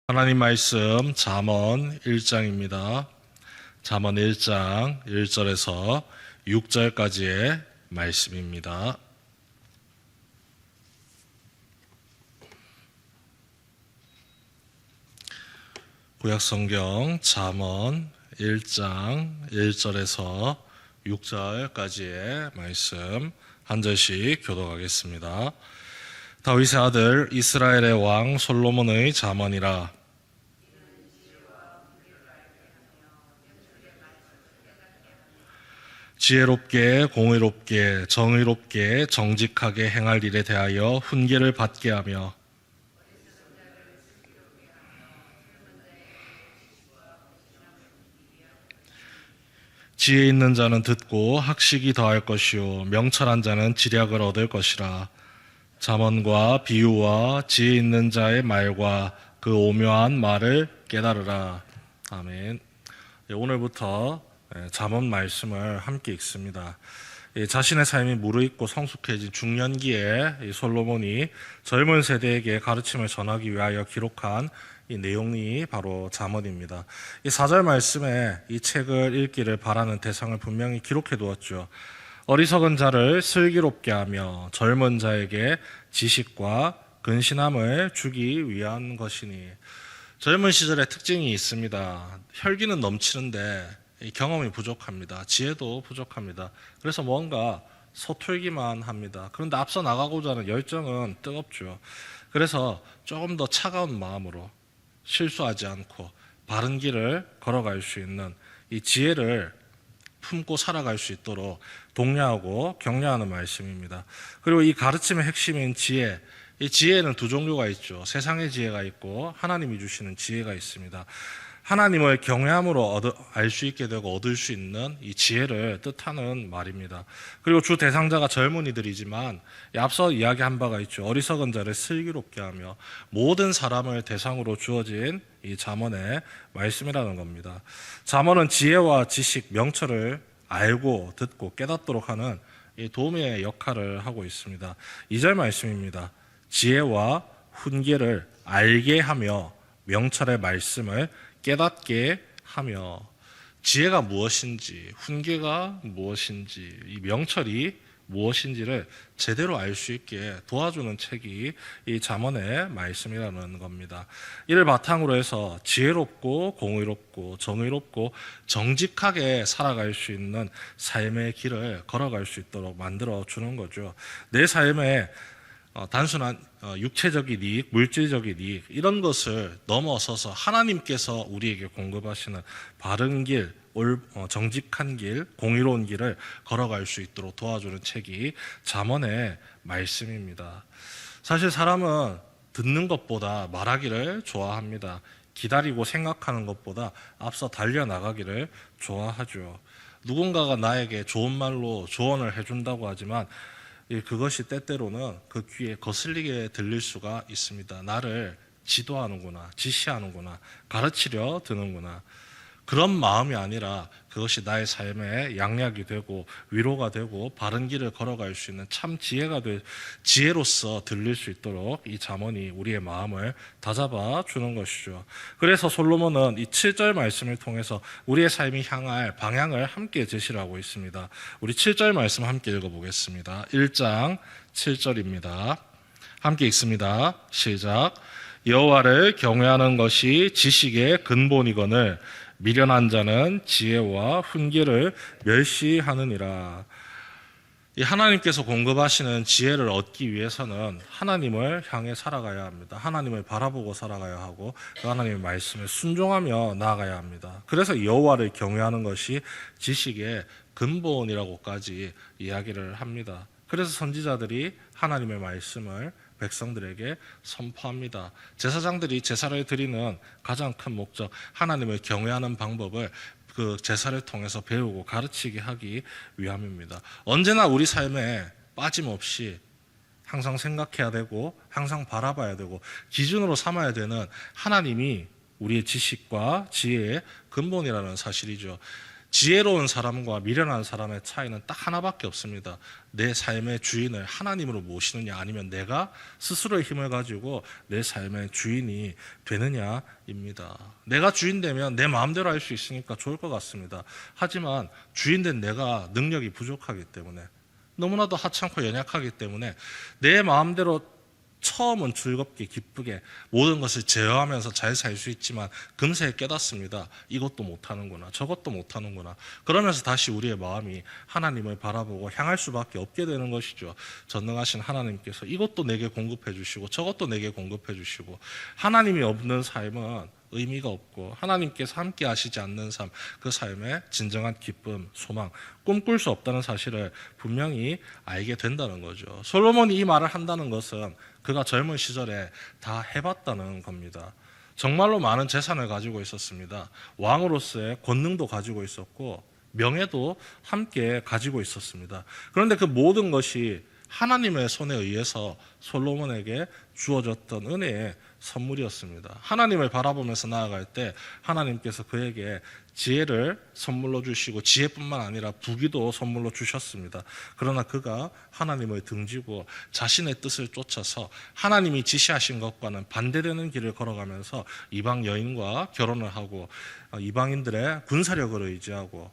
하나님 말씀 잠언 1장입니다. 잠언 1장 1절에서 6절까지의 말씀입니다. 구약성경 잠언 1장 1절에서 6절까지의 말씀 한 절씩 교독하겠습니다. 다윗의 아들 이스라엘의 왕 솔로몬의 잠언이라. 지혜롭게 공의롭게 정의롭게 정직하게 행할 일에 대하여 훈계를 받게 하며 지혜 있는 자는 듣고 학식이 더할 것이요 명철한 자는 지략을 얻을 것이라. 잠언과 비유와 지혜 있는 자의 말과 그 오묘한 말을 깨달으라. 아멘. 오늘부터 잠언 말씀을 함께 읽습니다. 자신의 삶이 무르익고 성숙해진 중년기에 솔로몬이 젊은 세대에게 가르침을 전하기 위하여 기록한 이 내용이 바로 잠언입니다. 이 4절 말씀에 이 책을 읽기를 바라는 대상을 분명히 기록해 두었죠. 어리석은 자를 슬기롭게 하며 젊은 자에게 지식과 근신함을 주기 위한 것이니. 젊은 시절의 특징이 있습니다. 혈기는 넘치는데 경험이 부족합니다. 지혜도 부족합니다. 그래서 뭔가 서툴기만 합니다. 그런데 앞서 나가고자 하는 열정은 뜨겁죠. 그래서 조금 더 차가운 마음으로 실수하지 않고 바른 길을 걸어갈 수 있는 이 지혜를 품고 살아갈 수 있도록 독려하고 격려하는 말씀입니다. 그리고 이 가르침의 핵심인 지혜, 이 지혜는 두 종류가 있죠. 세상의 지혜가 있고 하나님이 주시는 지혜가 있습니다. 하나님을 경외함으로 알 수 있게 되고 얻을 수 있는 이 지혜를 뜻하는 말입니다. 그리고 주 대상자가 젊은이들이지만 앞서 이야기한 바가 있죠. 어리석은 자를 슬기롭게 하며 모든 사람을 대상으로 주어진 이 잠언의 말씀이라는 겁니다. 잠언은 지혜와 지식, 명철을 알고 듣고 깨닫도록 하는 이 도움의 역할을 하고 있습니다. 2절 말씀입니다. 지혜와 훈계를 알게 하며 명철의 말씀을 깨닫게 하며. 지혜가 무엇인지, 훈계가 무엇인지, 이 명철이 무엇인지를 제대로 알 수 있게 도와주는 책이 이 잠언의 말씀이라는 겁니다. 이를 바탕으로 해서 지혜롭고 공의롭고 정의롭고 정직하게 살아갈 수 있는 삶의 길을 걸어갈 수 있도록 만들어 주는 거죠. 내 삶에 단순한 육체적인 이익, 물질적인 이익 이런 것을 넘어서서 하나님께서 우리에게 공급하시는 바른 길, 정직한 길, 공의로운 길을 걸어갈 수 있도록 도와주는 책이 잠언의 말씀입니다. 사실 사람은 듣는 것보다 말하기를 좋아합니다. 기다리고 생각하는 것보다 앞서 달려나가기를 좋아하죠. 누군가가 나에게 좋은 말로 조언을 해준다고 하지만 그것이 때때로는 그 귀에 거슬리게 들릴 수가 있습니다. 나를 지도하는구나, 지시하는구나, 가르치려 드는구나. 그런 마음이 아니라 그것이 나의 삶에 양약이 되고 위로가 되고 바른 길을 걸어갈 수 있는 참 지혜로서 들릴 수 있도록 이 잠언이 우리의 마음을 다잡아 주는 것이죠. 그래서 솔로몬은 이 7절 말씀을 통해서 우리의 삶이 향할 방향을 함께 제시를 하고 있습니다. 우리 7절 말씀 함께 읽어보겠습니다. 1장 7절입니다. 함께 읽습니다. 시작. 여호와를 경외하는 것이 지식의 근본이거늘 미련한 자는 지혜와 훈계를 멸시하느니라. 이 하나님께서 공급하시는 지혜를 얻기 위해서는 하나님을 향해 살아가야 합니다. 하나님을 바라보고 살아가야 하고 그 하나님의 말씀에 순종하며 나아가야 합니다. 그래서 여호와를 경외하는 것이 지식의 근본이라고까지 이야기를 합니다. 그래서 선지자들이 하나님의 말씀을 백성들에게 선포합니다. 제사장들이 제사를 드리는 가장 큰 목적, 하나님을 경외하는 방법을 그 제사를 통해서 배우고 가르치게 하기 위함입니다. 언제나 우리 삶에 빠짐없이 항상 생각해야 되고 항상 바라봐야 되고 기준으로 삼아야 되는 하나님이 우리의 지식과 지혜의 근본이라는 사실이죠. 지혜로운 사람과 미련한 사람의 차이는 딱 하나밖에 없습니다. 내 삶의 주인을 하나님으로 모시느냐, 아니면 내가 스스로의 힘을 가지고 내 삶의 주인이 되느냐입니다. 내가 주인 되면 내 마음대로 할 수 있으니까 좋을 것 같습니다. 하지만 주인 된 내가 능력이 부족하기 때문에, 너무나도 하찮고 연약하기 때문에 내 마음대로 처음은 즐겁게 기쁘게 모든 것을 제어하면서 잘 살 수 있지만 금세 깨닫습니다. 이것도 못하는구나, 저것도 못하는구나. 그러면서 다시 우리의 마음이 하나님을 바라보고 향할 수밖에 없게 되는 것이죠. 전능하신 하나님께서 이것도 내게 공급해 주시고 저것도 내게 공급해 주시고, 하나님이 없는 삶은 의미가 없고 하나님께서 함께 하시지 않는 삶, 그 삶의 진정한 기쁨, 소망, 꿈꿀 수 없다는 사실을 분명히 알게 된다는 거죠. 솔로몬이 이 말을 한다는 것은 그가 젊은 시절에 다 해봤다는 겁니다. 정말로 많은 재산을 가지고 있었습니다. 왕으로서의 권능도 가지고 있었고 명예도 함께 가지고 있었습니다. 그런데 그 모든 것이 하나님의 손에 의해서 솔로몬에게 주어졌던 은혜의 선물이었습니다. 하나님을 바라보면서 나아갈 때 하나님께서 그에게 지혜를 선물로 주시고 지혜뿐만 아니라 부귀도 선물로 주셨습니다. 그러나 그가 하나님을 등지고 자신의 뜻을 쫓아서 하나님이 지시하신 것과는 반대되는 길을 걸어가면서 이방 여인과 결혼을 하고 이방인들의 군사력을 의지하고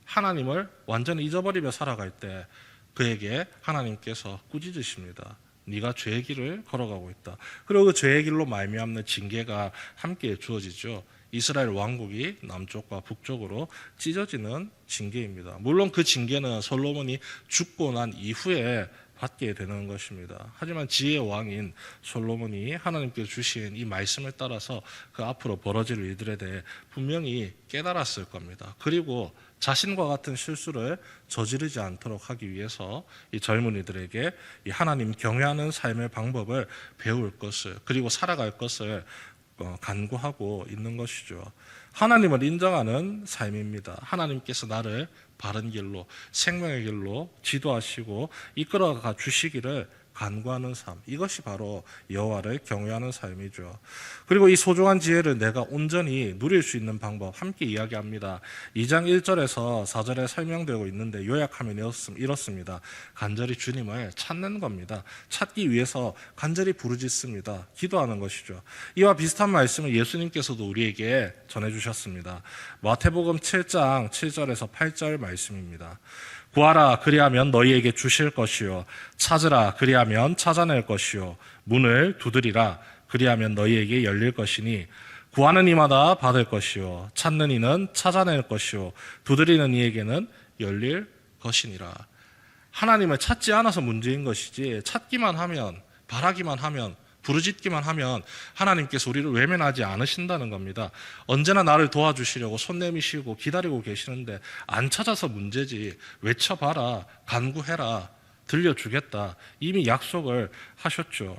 하나님을 완전히 잊어버리며 살아갈 때 그에게 하나님께서 꾸짖으십니다. 네가 죄의 길을 걸어가고 있다. 그리고 그 죄의 길로 말미암는 징계가 함께 주어지죠. 이스라엘 왕국이 남쪽과 북쪽으로 찢어지는 징계입니다. 물론 그 징계는 솔로몬이 죽고 난 이후에 받게 되는 것입니다. 하지만 지혜의 왕인 솔로몬이 하나님께서 주신 이 말씀을 따라서 그 앞으로 벌어질 일들에 대해 분명히 깨달았을 겁니다. 그리고 자신과 같은 실수를 저지르지 않도록 하기 위해서 이 젊은이들에게 이 하나님 경외하는 삶의 방법을 배울 것을, 그리고 살아갈 것을 간구하고 있는 것이죠. 하나님을 인정하는 삶입니다. 하나님께서 나를 바른 길로, 생명의 길로 지도하시고 이끌어가 주시기를 간구하는 삶, 이것이 바로 여호와를 경외하는 삶이죠. 그리고 이 소중한 지혜를 내가 온전히 누릴 수 있는 방법 함께 이야기합니다. 2장 1절에서 4절에 설명되고 있는데 요약하면 이렇습니다. 간절히 주님을 찾는 겁니다. 찾기 위해서 간절히 부르짖습니다. 기도하는 것이죠. 이와 비슷한 말씀을 예수님께서도 우리에게 전해주셨습니다. 마태복음 7장 7절에서 8절 말씀입니다. 구하라 그리하면 너희에게 주실 것이요 찾으라 그리하면 찾아낼 것이요 문을 두드리라 그리하면 너희에게 열릴 것이니 구하는 이마다 받을 것이요 찾는 이는 찾아낼 것이요 두드리는 이에게는 열릴 것이니라. 하나님을 찾지 않아서 문제인 것이지, 찾기만 하면, 바라기만 하면, 부르짖기만 하면 하나님께서 우리를 외면하지 않으신다는 겁니다. 언제나 나를 도와주시려고 손 내미시고 기다리고 계시는데 안 찾아서 문제지, 외쳐봐라, 간구해라, 들려주겠다, 이미 약속을 하셨죠.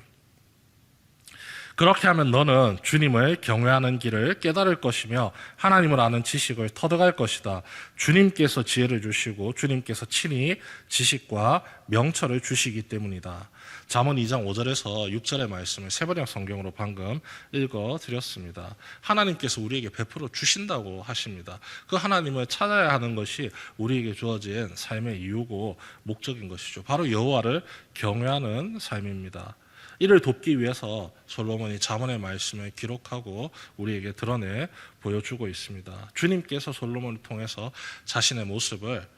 그렇게 하면 너는 주님을 경외하는 길을 깨달을 것이며 하나님을 아는 지식을 터득할 것이다. 주님께서 지혜를 주시고 주님께서 친히 지식과 명철을 주시기 때문이다. 잠언 2장 5절에서 6절의 말씀을 세번역 성경으로 방금 읽어드렸습니다. 하나님께서 우리에게 베풀어 주신다고 하십니다. 그 하나님을 찾아야 하는 것이 우리에게 주어진 삶의 이유고 목적인 것이죠. 바로 여호와를 경외하는 삶입니다. 이를 돕기 위해서 솔로몬이 잠언의 말씀을 기록하고 우리에게 드러내 보여주고 있습니다. 주님께서 솔로몬을 통해서 자신의 모습을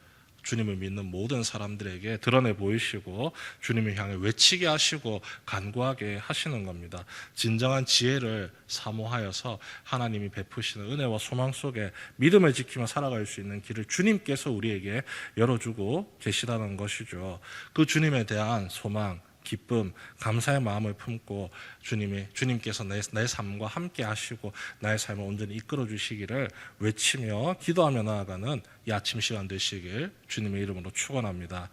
주님을 믿는 모든 사람들에게 드러내 보이시고 주님을 향해 외치게 하시고 간구하게 하시는 겁니다. 진정한 지혜를 사모하여서 하나님이 베푸시는 은혜와 소망 속에 믿음을 지키며 살아갈 수 있는 길을 주님께서 우리에게 열어주고 계시다는 것이죠. 그 주님에 대한 소망, 기쁨, 감사의 마음을 품고 주님께서 내 삶과 함께 하시고 나의 삶을 온전히 이끌어 주시기를 외치며 기도하며 나아가는 이 아침 시간 되시길 주님의 이름으로 축원합니다.